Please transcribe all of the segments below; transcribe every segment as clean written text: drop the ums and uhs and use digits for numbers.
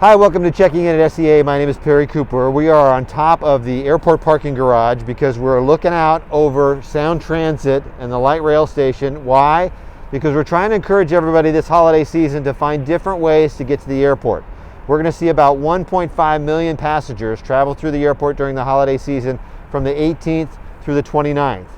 Hi, welcome to Checking In at SEA. My name is Perry Cooper. We are on top of the airport parking garage because we're looking out over Sound Transit and the light rail station. Why? Because we're trying to encourage everybody this holiday season to find different ways to get to the airport. We're going to see about 1.5 million passengers travel through the airport during the holiday season from the 18th through the 29th.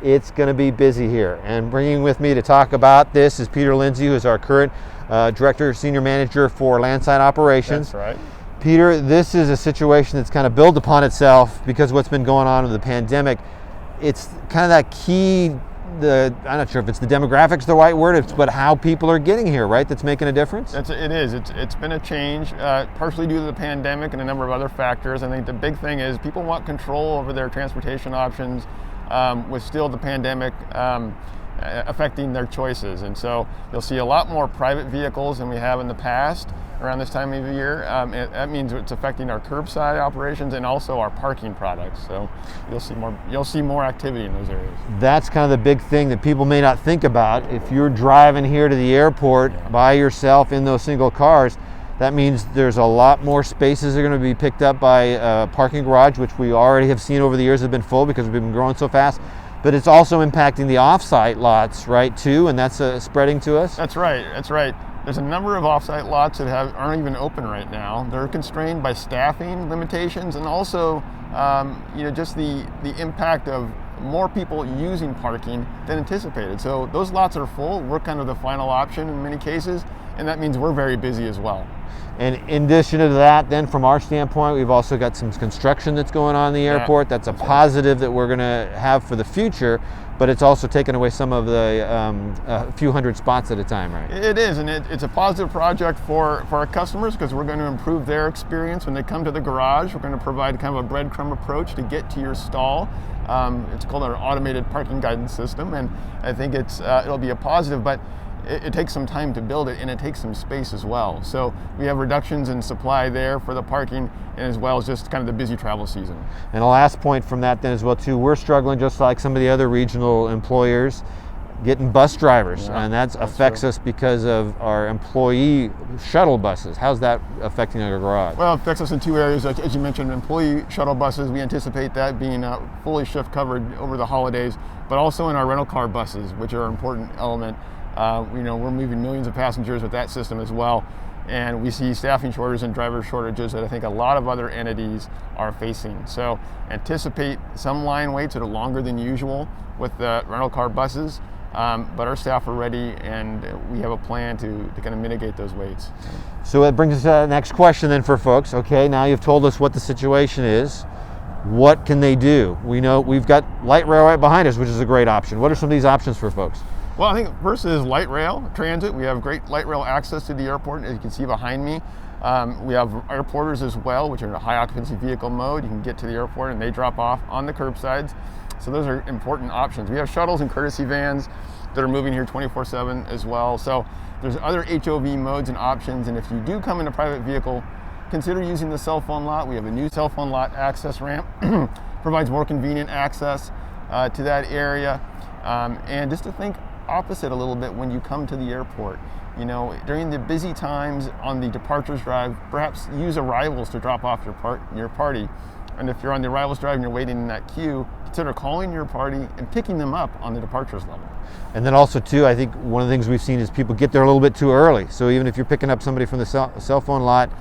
It's going to be busy here. And bringing with me to talk about this is Peter Lindsay, who is our current Director, Senior Manager for Landside Operations. That's right. Peter, this is a situation that's kind of built upon itself because what's been going on with the pandemic. It's kind of that key, I'm not sure if it's the demographics the right word, but how people are getting here, right? That's making a difference? It is. It's been a change, partially due to the pandemic and a number of other factors. I think the big thing is people want control over their transportation options with still the pandemic affecting their choices. And so you'll see a lot more private vehicles than we have in the past around this time of year. That means it's affecting our curbside operations and also our parking products. So you'll see more activity in those areas. That's kind of the big thing that people may not think about. If you're driving here to the airport by yourself in those single cars, that means there's a lot more spaces that are going to be picked up by a parking garage, which we already have seen over the years have been full because we've been growing so fast. But it's also impacting the off-site lots, right, too, and that's spreading to us? That's right. There's a number of off-site lots that aren't even open right now. They're constrained by staffing limitations and also, just the impact of more people using parking than anticipated. So those lots are full. We're kind of the final option in many cases, and that means we're very busy as well. And in addition to that, then from our standpoint, we've also got some construction that's going on in the airport. That's a positive that we're going to have for the future, but it's also taken away some of the a few hundred spots at a time, right? It is, and it's a positive project for our customers because we're going to improve their experience when they come to the garage. We're going to provide kind of a breadcrumb approach to get to your stall. It's called our automated parking guidance system, and I think it'll be a positive, but it takes some time to build it, and it takes some space as well. So we have reductions in supply there for the parking, and as well as just kind of the busy travel season. And the last point from that then as well too, we're struggling just like some of the other regional employers getting bus drivers, and that affects us because of our employee shuttle buses. How's that affecting our garage? Well, it affects us in two areas. As you mentioned, employee shuttle buses, we anticipate that being fully shift covered over the holidays, but also in our rental car buses, which are an important element. We're moving millions of passengers with that system as well, and we see staffing shortages and driver shortages that I think a lot of other entities are facing. So anticipate some line waits that are longer than usual with the rental car buses, but our staff are ready, and we have a plan to kind of mitigate those waits. So that brings us to the next question then for folks. Okay, now you've told us what the situation is. What can they do? We know we've got light rail right behind us, which is a great option. What are some of these options for folks? Well, I think first is light rail transit. We have great light rail access to the airport, as you can see behind me. We have airporters as well, which are in a high occupancy vehicle mode. You can get to the airport and they drop off on the curbsides. So those are important options. We have shuttles and courtesy vans that are moving here 24/7 as well. So there's other HOV modes and options. And if you do come in a private vehicle, consider using the cell phone lot. We have a new cell phone lot access ramp, provides more convenient access to that area. And just to think opposite a little bit when you come to the airport. During the busy times on the departures drive, perhaps use arrivals to drop off your party. And if you're on the arrivals drive and you're waiting in that queue, consider calling your party and picking them up on the departures level. And then also too, I think one of the things we've seen is people get there a little bit too early. So even if you're picking up somebody from the cell phone lot,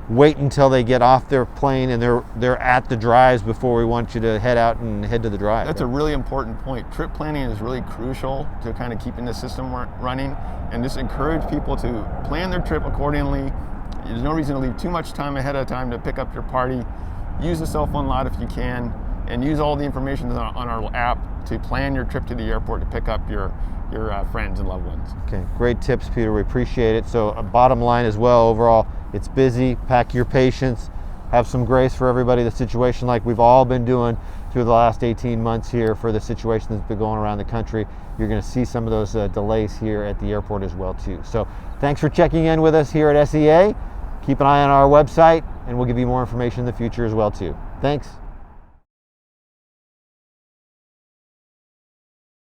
wait until they get off their plane and they're at the drives before we want you to head out and head to the drive. That's a really important point. Trip planning is really crucial to kind of keeping the system running, and just encourage people to plan their trip accordingly. There's no reason to leave too much time ahead of time to pick up your party. Use the cell phone lot if you can, and use all the information on our app to plan your trip to the airport to pick up your friends and loved ones. Okay, great tips, Peter. We appreciate it. So bottom line as well, overall, it's busy. Pack your patience. Have some grace for everybody. The situation like we've all been doing through the last 18 months here for the situation that's been going around the country. You're going to see some of those delays here at the airport as well too. So thanks for checking in with us here at SEA. Keep an eye on our website, and we'll give you more information in the future as well too. Thanks.